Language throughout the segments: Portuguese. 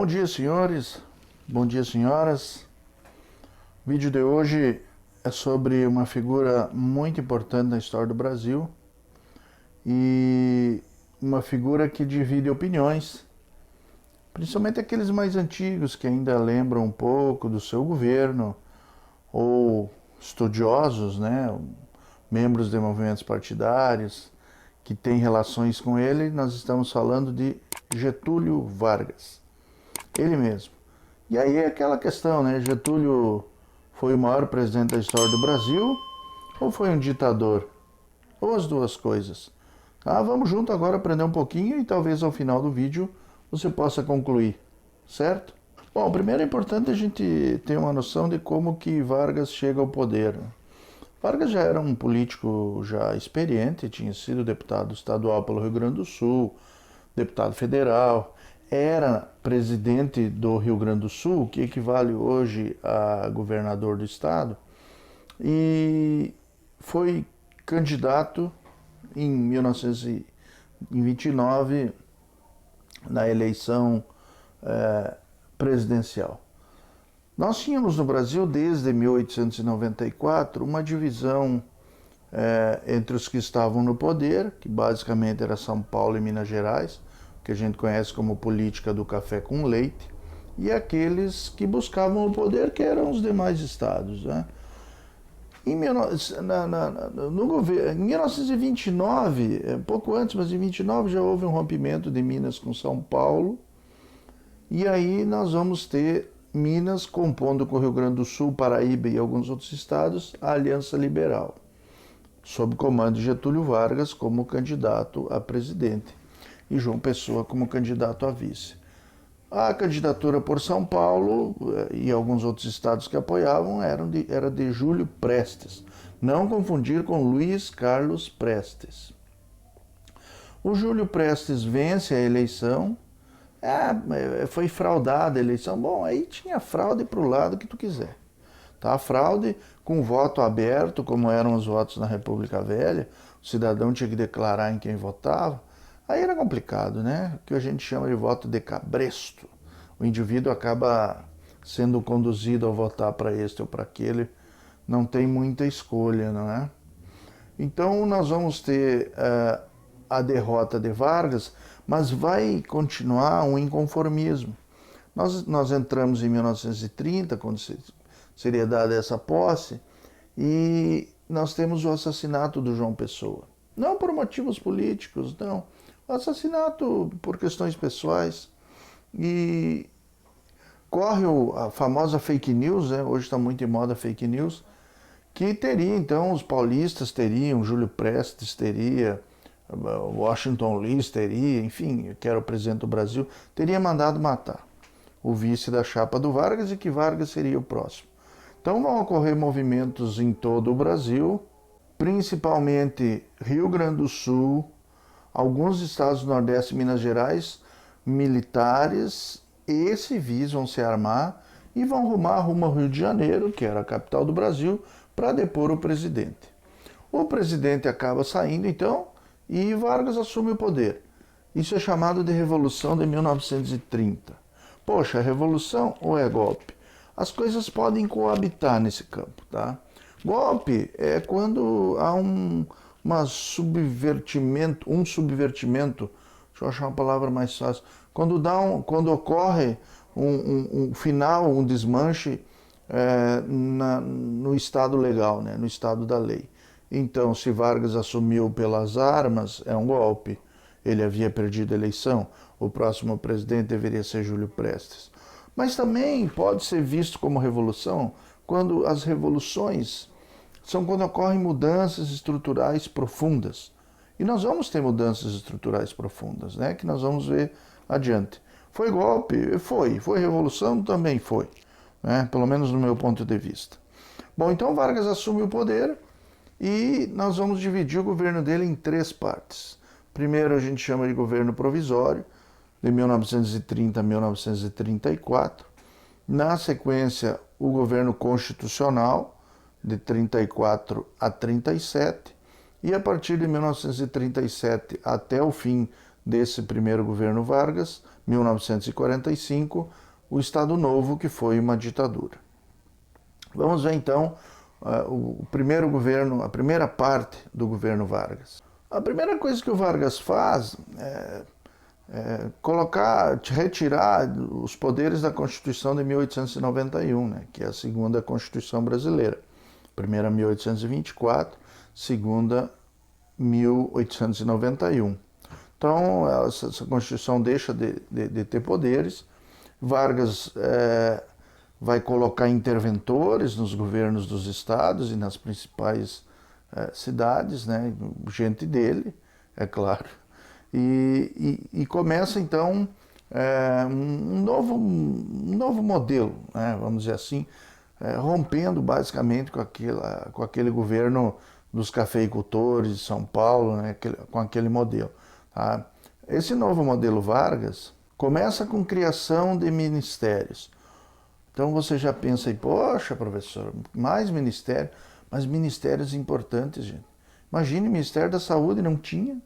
Bom dia, senhores. Bom dia, senhoras. O vídeo de hoje é sobre uma figura muito importante na história do Brasil e uma figura que divide opiniões, principalmente aqueles mais antigos que ainda lembram um pouco do seu governo ou estudiosos, né, membros de movimentos partidários que têm relações com ele. Nós estamos falando de Getúlio Vargas. Ele mesmo. E aí é aquela questão, né? Getúlio foi o maior presidente da história do Brasil ou foi um ditador? Ou as duas coisas? Vamos junto agora aprender um pouquinho e talvez ao final do vídeo você possa concluir, certo? Bom, primeiro é importante a gente ter uma noção de como que Vargas chega ao poder. Vargas já era um político já experiente, tinha sido deputado estadual pelo Rio Grande do Sul, deputado federal, era presidente do Rio Grande do Sul, que equivale hoje a governador do estado, e foi candidato em 1929 na eleição presidencial. Nós tínhamos no Brasil, desde 1894, uma divisão entre os que estavam no poder, que basicamente era São Paulo e Minas Gerais, que a gente conhece como política do café com leite, e aqueles que buscavam o poder, que eram os demais estados, né? Em 1929, pouco antes, mas em 29 já houve um rompimento de Minas com São Paulo, e aí nós vamos ter Minas compondo com o Rio Grande do Sul, Paraíba e alguns outros estados, a Aliança Liberal, sob comando de Getúlio Vargas como candidato a presidente e João Pessoa como candidato a vice. A candidatura por São Paulo e alguns outros estados que apoiavam era de Júlio Prestes. Não confundir com Luiz Carlos Prestes. O Júlio Prestes vence a eleição. Foi fraudada a eleição. Bom, aí tinha fraude para o lado que tu quiser. Tá? Fraude com voto aberto, como eram os votos na República Velha. O cidadão tinha que declarar em quem votava. Aí era complicado, né? O que a gente chama de voto de cabresto. O indivíduo acaba sendo conduzido a votar para este ou para aquele. Não tem muita escolha, não é? Então nós vamos ter a derrota de Vargas, mas vai continuar um inconformismo. Nós entramos em 1930, quando seria dada essa posse, e nós temos o assassinato do João Pessoa. Não por motivos políticos, não. O assassinato por questões pessoais. E corre a famosa fake news, né? Hoje está muito em moda fake news, que teria, então, os paulistas teriam, Júlio Prestes teria, Washington Luiz teria, enfim, que era o presidente do Brasil, teria mandado matar o vice da chapa do Vargas e que Vargas seria o próximo. Então vão ocorrer movimentos em todo o Brasil, principalmente Rio Grande do Sul, alguns estados do Nordeste e Minas Gerais, militares e civis vão se armar e vão rumar rumo ao Rio de Janeiro, que era a capital do Brasil, para depor o presidente. O presidente acaba saindo, então, e Vargas assume o poder. Isso é chamado de Revolução de 1930. Poxa, é revolução ou é golpe? As coisas podem coabitar nesse campo, tá? Golpe é quando há um subvertimento, deixa eu achar uma palavra mais fácil, quando ocorre um final, um desmanche no Estado legal, né, no Estado da lei. Então, se Vargas assumiu pelas armas, é um golpe. Ele havia perdido a eleição, o próximo presidente deveria ser Júlio Prestes. Mas também pode ser visto como revolução quando as revoluções são quando ocorrem mudanças estruturais profundas. E nós vamos ter mudanças estruturais profundas, né, que nós vamos ver adiante. Foi golpe? Foi. Foi revolução? Também foi, né, pelo menos no meu ponto de vista. Bom, então Vargas assume o poder e nós vamos dividir o governo dele em três partes. Primeiro a gente chama de governo provisório, de 1930 a 1934. Na sequência, o governo constitucional, de 34 a 37, e a partir de 1937 até o fim desse primeiro governo Vargas, 1945, o Estado Novo, que foi uma ditadura. Vamos ver então o primeiro governo, a primeira parte do governo Vargas. A primeira coisa que o Vargas faz é retirar os poderes da Constituição de 1891, né, que é a segunda Constituição brasileira. Primeira 1824, segunda 1891. Então, essa Constituição deixa de ter poderes. Vargas vai colocar interventores nos governos dos estados e nas principais cidades, né, gente dele, é claro. E começa, então, um novo modelo, né, vamos dizer assim, rompendo basicamente com aquele governo dos cafeicultores de São Paulo, né, com aquele modelo. Tá? Esse novo modelo Vargas começa com criação de ministérios. Então você já pensa aí, poxa, professor, mais ministério, mas ministérios importantes, gente. Imagine, o Ministério da Saúde não tinha,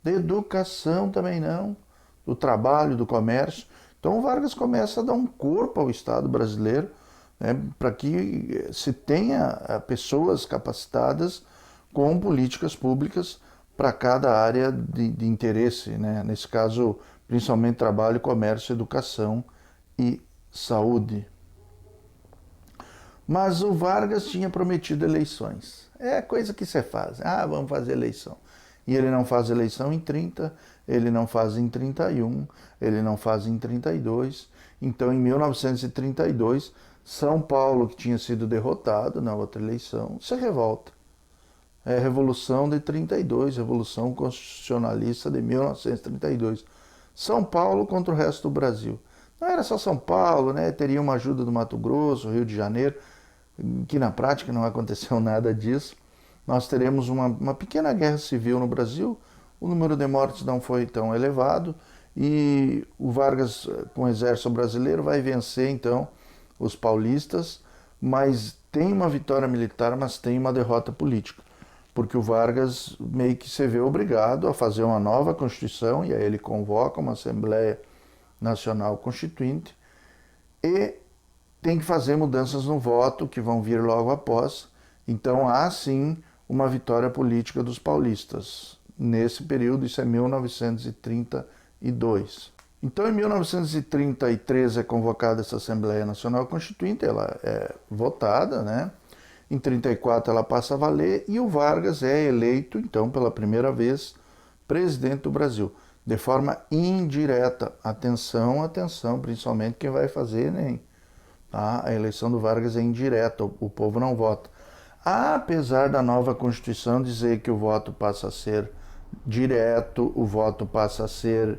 da Educação também não, do Trabalho, do Comércio. Então o Vargas começa a dar um corpo ao Estado brasileiro, né, para que se tenha pessoas capacitadas com políticas públicas para cada área de interesse, né? Nesse caso, principalmente trabalho, comércio, educação e saúde. Mas o Vargas tinha prometido eleições. É coisa que você faz. Vamos fazer eleição. E ele não faz eleição em 30, ele não faz em 31, ele não faz em 32. Então, em 1932, São Paulo, que tinha sido derrotado na outra eleição, se revolta. É a Revolução de 32, Revolução Constitucionalista de 1932. São Paulo contra o resto do Brasil. Não era só São Paulo, né? Teria uma ajuda do Mato Grosso, Rio de Janeiro, que na prática não aconteceu nada disso. Nós teremos uma pequena guerra civil no Brasil, o número de mortes não foi tão elevado, e o Vargas, com o exército brasileiro, vai vencer então os paulistas, mas tem uma vitória militar, mas tem uma derrota política, porque o Vargas meio que se vê obrigado a fazer uma nova Constituição, e aí ele convoca uma Assembleia Nacional Constituinte, e tem que fazer mudanças no voto, que vão vir logo após. Então há sim uma vitória política dos paulistas. Nesse período, isso é 1932. Então, em 1933 é convocada essa Assembleia Nacional Constituinte, ela é votada, né? Em 34 ela passa a valer e o Vargas é eleito, então, pela primeira vez, presidente do Brasil, de forma indireta. Atenção, atenção, principalmente quem vai fazer Enem. Tá? A eleição do Vargas é indireta, o povo não vota. Apesar da nova Constituição dizer que o voto passa a ser direto, o voto passa a ser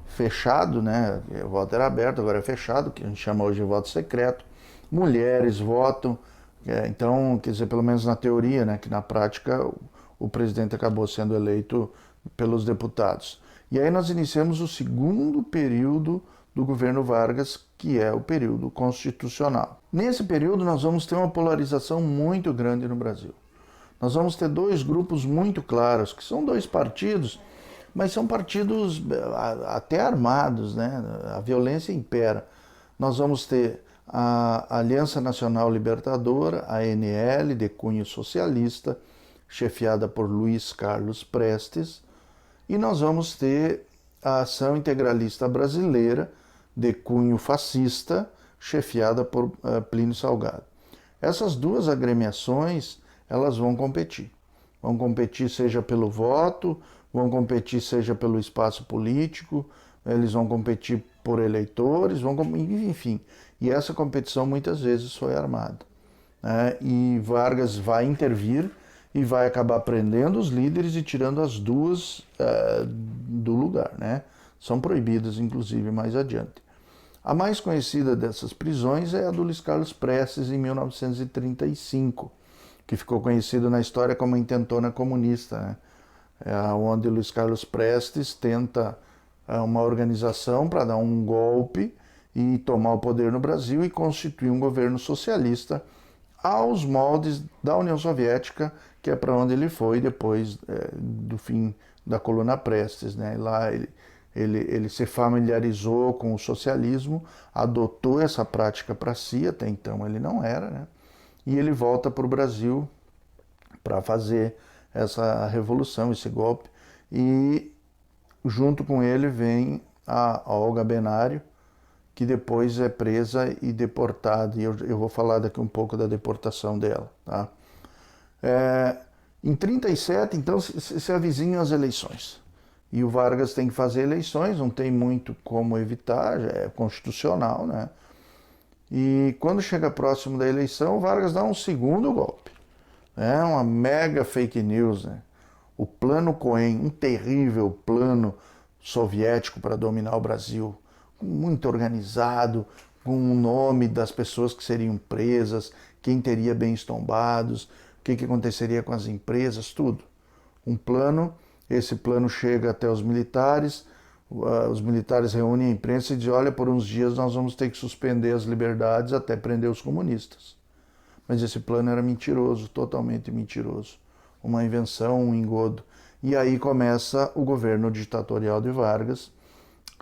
fechado, né? O voto era aberto, agora é fechado, que a gente chama hoje de voto secreto. Mulheres votam, então, quer dizer, pelo menos na teoria, né? Que na prática o presidente acabou sendo eleito pelos deputados. E aí nós iniciamos o segundo período do governo Vargas, que é o período constitucional. Nesse período nós vamos ter uma polarização muito grande no Brasil. Nós vamos ter dois grupos muito claros, que são dois partidos, mas são partidos até armados, né? A violência impera. Nós vamos ter a Aliança Nacional Libertadora, a ANL, de cunho socialista, chefiada por Luiz Carlos Prestes, e nós vamos ter a Ação Integralista Brasileira, de cunho fascista, chefiada por Plínio Salgado. Essas duas agremiações, elas vão competir. Vão competir seja pelo voto, vão competir seja pelo espaço político, eles vão competir por eleitores, enfim. E essa competição muitas vezes foi armada. Né? E Vargas vai intervir e vai acabar prendendo os líderes e tirando as duas do lugar, né? São proibidas, inclusive, mais adiante. A mais conhecida dessas prisões é a do Luiz Carlos Prestes, em 1935, que ficou conhecido na história como a intentona comunista, né? Onde Luiz Carlos Prestes tenta uma organização para dar um golpe e tomar o poder no Brasil e constituir um governo socialista aos moldes da União Soviética, que é para onde ele foi depois do fim da coluna Prestes, né? Lá ele ele se familiarizou com o socialismo, adotou essa prática para si, até então ele não era, né? E ele volta para o Brasil para fazer essa revolução, esse golpe, e junto com ele vem a Olga Benário, que depois é presa e deportada, e eu vou falar daqui um pouco da deportação dela, tá? Em 37, então, se avizinham as eleições. E o Vargas tem que fazer eleições, não tem muito como evitar, já é constitucional, né? E quando chega próximo da eleição, o Vargas dá um segundo golpe. É uma mega fake news, né? O Plano Cohen, um terrível plano soviético para dominar o Brasil, muito organizado, com o nome das pessoas que seriam presas, quem teria bens tombados, o que aconteceria com as empresas, tudo. Um plano, esse plano chega até os militares reúnem a imprensa e dizem, olha, por uns dias nós vamos ter que suspender as liberdades até prender os comunistas. Mas esse plano era mentiroso, totalmente mentiroso. Uma invenção, um engodo. E aí começa o governo ditatorial de Vargas,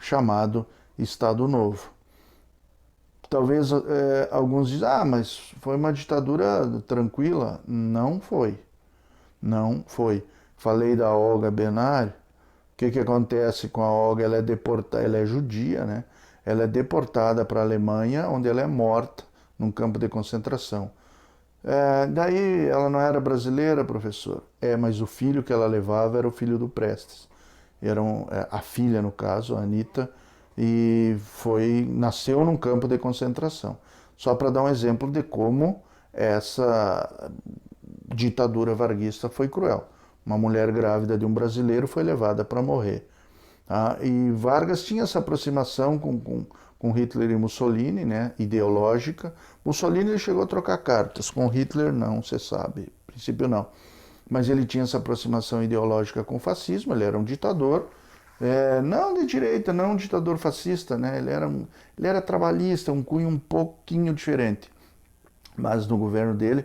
chamado Estado Novo. Talvez alguns dizem, mas foi uma ditadura tranquila. Não foi. Não foi. Falei da Olga Benário. O que acontece com a Olga? Ela é deportada, ela é judia, né? Ela é deportada para a Alemanha, onde ela é morta num campo de concentração. Daí ela não era brasileira, professor? Mas o filho que ela levava era o filho do Prestes. A filha, no caso, a Anitta, e nasceu num campo de concentração. Só para dar um exemplo de como essa ditadura varguista foi cruel. Uma mulher grávida de um brasileiro foi levada para morrer. Tá? E Vargas tinha essa aproximação com Hitler e Mussolini, né, ideológica. Mussolini ele chegou a trocar cartas, com Hitler não, você sabe, a princípio não. Mas ele tinha essa aproximação ideológica com o fascismo, ele era um ditador, não de direita, não um ditador fascista, né, ele era trabalhista, um cunho um pouquinho diferente. Mas no governo dele,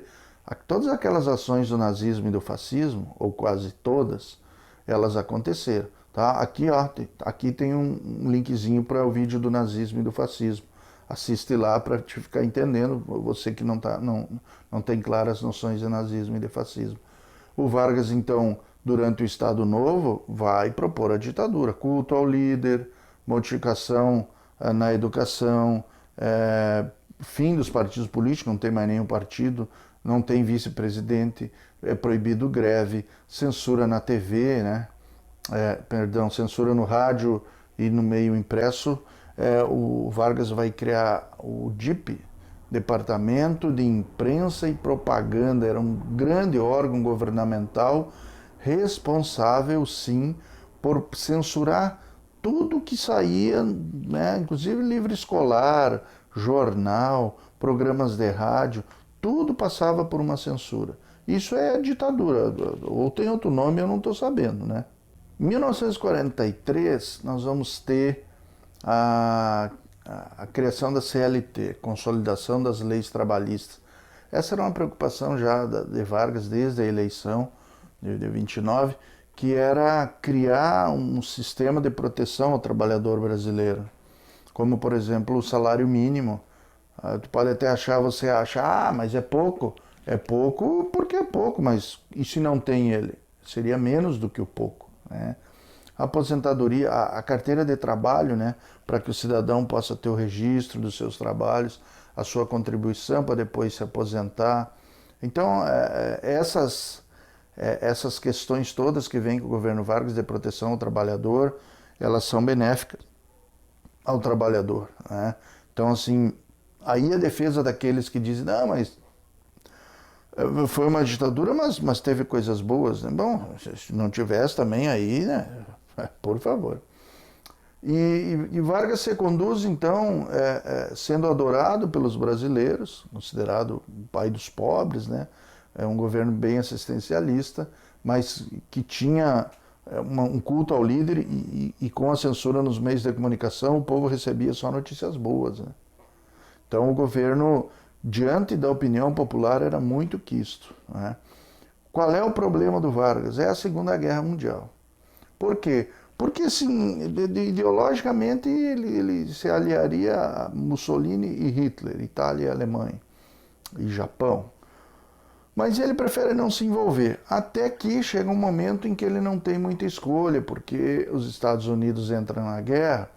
todas aquelas ações do nazismo e do fascismo, ou quase todas, elas aconteceram. Tá? Aqui tem um linkzinho para o vídeo do nazismo e do fascismo. Assiste lá para te ficar entendendo, você que não tem claras noções de nazismo e de fascismo. O Vargas, então, durante o Estado Novo, vai propor a ditadura. Culto ao líder, modificação na educação, fim dos partidos políticos, não tem mais nenhum partido, não tem vice-presidente, é proibido greve, censura na TV, né? Censura no rádio e no meio impresso. O Vargas vai criar o DIP, Departamento de Imprensa e Propaganda, era um grande órgão governamental responsável, sim, por censurar tudo que saía, né? Inclusive livro escolar, jornal, programas de rádio, tudo passava por uma censura. Isso é ditadura, ou tem outro nome, eu não estou sabendo, né? Em 1943, nós vamos ter a criação da CLT, Consolidação das Leis Trabalhistas. Essa era uma preocupação já de Vargas desde a eleição de 29, que era criar um sistema de proteção ao trabalhador brasileiro, como, por exemplo, o salário mínimo. Tu pode até você acha, mas é pouco. É pouco porque é pouco, mas e se não tem ele? Seria menos do que o pouco, né? A aposentadoria, a carteira de trabalho, né, para que o cidadão possa ter o registro dos seus trabalhos, a sua contribuição para depois se aposentar. Então, essas questões todas que vêm com o governo Vargas de proteção ao trabalhador, elas são benéficas ao trabalhador, né? Então, assim, aí a defesa daqueles que dizem, não, mas foi uma ditadura, mas teve coisas boas, né? Bom, se não tivesse também aí, né? Por favor. E Vargas se conduz, então, sendo adorado pelos brasileiros, considerado o pai dos pobres, né? É um governo bem assistencialista, mas que tinha um culto ao líder e com a censura nos meios de comunicação, o povo recebia só notícias boas, né? Então o governo, diante da opinião popular, era muito quisto, né? Qual é o problema do Vargas? É a Segunda Guerra Mundial. Por quê? Porque, assim, ideologicamente ele se aliaria a Mussolini e Hitler, Itália e Alemanha e Japão. Mas ele prefere não se envolver, até que chega um momento em que ele não tem muita escolha, porque os Estados Unidos entram na guerra,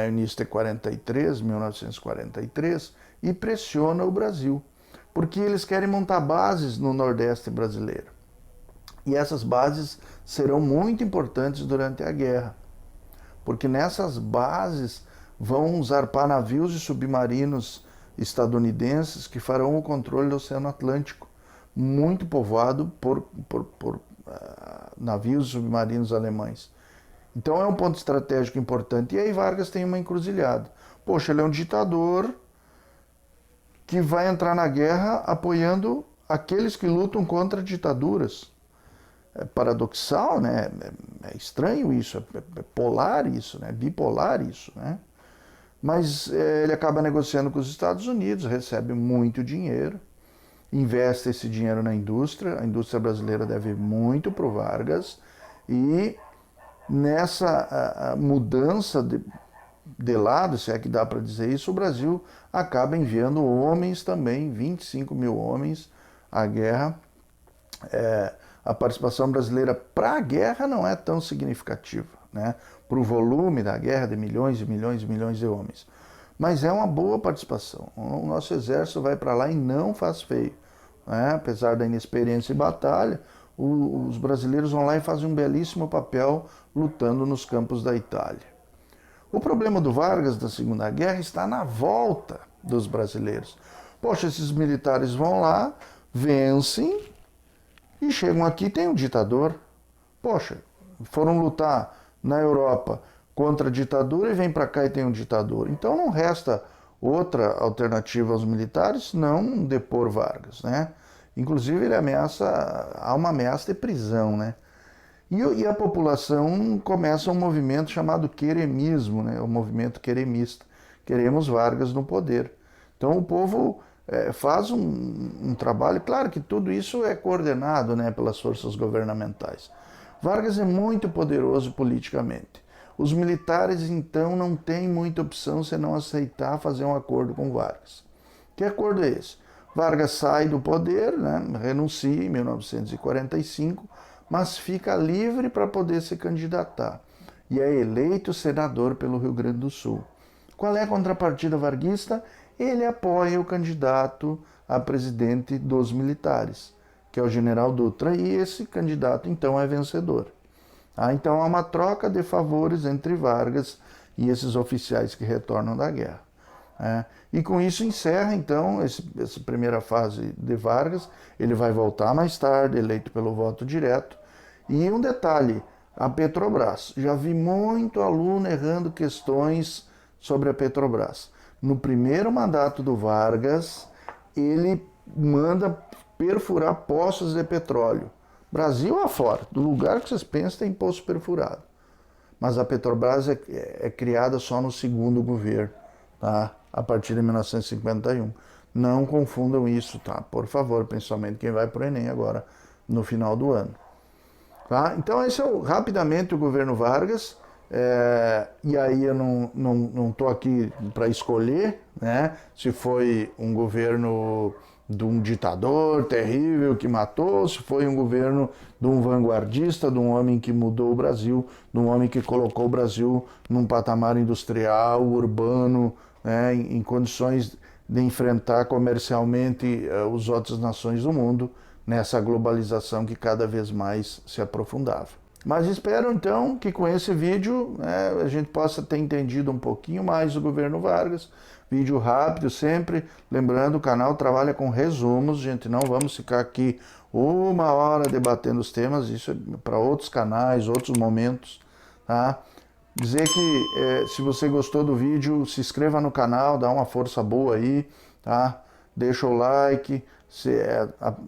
início de 43, 1943, e pressiona o Brasil, porque eles querem montar bases no Nordeste brasileiro. E essas bases serão muito importantes durante a guerra, porque nessas bases vão zarpar navios e submarinos estadunidenses que farão o controle do Oceano Atlântico, muito povoado por navios e submarinos alemães. Então é um ponto estratégico importante. E aí Vargas tem uma encruzilhada. Poxa, ele é um ditador que vai entrar na guerra apoiando aqueles que lutam contra ditaduras. É paradoxal, né? É estranho isso, é polar isso, né? Bipolar isso, né? Mas ele acaba negociando com os Estados Unidos, recebe muito dinheiro, investe esse dinheiro na indústria, a indústria brasileira deve muito para o Vargas, e nessa mudança de lado, se é que dá para dizer isso, o Brasil acaba enviando homens também, 25 mil homens à guerra. A participação brasileira para a guerra não é tão significativa, né? Para o volume da guerra de milhões e milhões e milhões de homens. Mas é uma boa participação. O nosso exército vai para lá e não faz feio, né? Apesar da inexperiência em batalha, os brasileiros vão lá e fazem um belíssimo papel lutando nos campos da Itália. O problema do Vargas da Segunda Guerra está na volta dos brasileiros. Poxa, esses militares vão lá, vencem, e chegam aqui, tem um ditador. Poxa, foram lutar na Europa contra a ditadura e vêm para cá e tem um ditador. Então não resta outra alternativa aos militares não depor Vargas, né? Inclusive ele há uma ameaça de prisão, né? E a população começa um movimento chamado queremismo, né? O movimento queremista. Queremos Vargas no poder. Então o povo faz um trabalho, claro que tudo isso é coordenado, né, pelas forças governamentais. Vargas é muito poderoso politicamente. Os militares, então, não têm muita opção senão aceitar fazer um acordo com Vargas. Que acordo é esse? Vargas sai do poder, né, renuncia em 1945, mas fica livre para poder se candidatar. E é eleito senador pelo Rio Grande do Sul. Qual é a contrapartida varguista? Ele apoia o candidato a presidente dos militares, que é o general Dutra, e esse candidato então é vencedor. Então há uma troca de favores entre Vargas e esses oficiais que retornam da guerra. E com isso encerra então essa primeira fase de Vargas. Ele vai voltar mais tarde, eleito pelo voto direto. E um detalhe, a Petrobras. Já vi muito aluno errando questões sobre a Petrobras. No primeiro mandato do Vargas, ele manda perfurar poços de petróleo. Brasil afora, do lugar que vocês pensam tem poço perfurado. Mas a Petrobras é criada só no segundo governo, tá? A partir de 1951. Não confundam isso, tá? Por favor, principalmente quem vai para o Enem agora, no final do ano. Tá? Então esse é rapidamente o governo Vargas. E aí eu não estou aqui para escolher, né, se foi um governo de um ditador terrível que matou, se foi um governo de um vanguardista, de um homem que mudou o Brasil, de um homem que colocou o Brasil num patamar industrial, urbano, né, em condições de enfrentar comercialmente as outras nações do mundo nessa globalização que cada vez mais se aprofundava. Mas espero então que com esse vídeo a gente possa ter entendido um pouquinho mais o governo Vargas. Vídeo rápido sempre, lembrando, o canal trabalha com resumos, gente, não vamos ficar aqui 1 hora debatendo os temas, isso é para outros canais, outros momentos, tá? Dizer que se você gostou do vídeo, se inscreva no canal, dá uma força boa aí, tá? Deixa o like,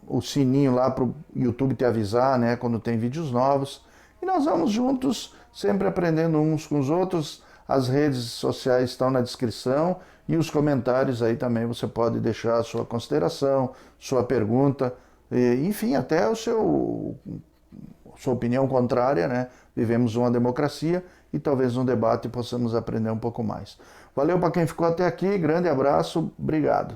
o sininho lá para o YouTube te avisar, né, quando tem vídeos novos. E nós vamos juntos, sempre aprendendo uns com os outros. As redes sociais estão na descrição e os comentários aí também você pode deixar a sua consideração, sua pergunta, enfim, até sua opinião contrária, né? Vivemos uma democracia e talvez no debate possamos aprender um pouco mais. Valeu para quem ficou até aqui, grande abraço, obrigado.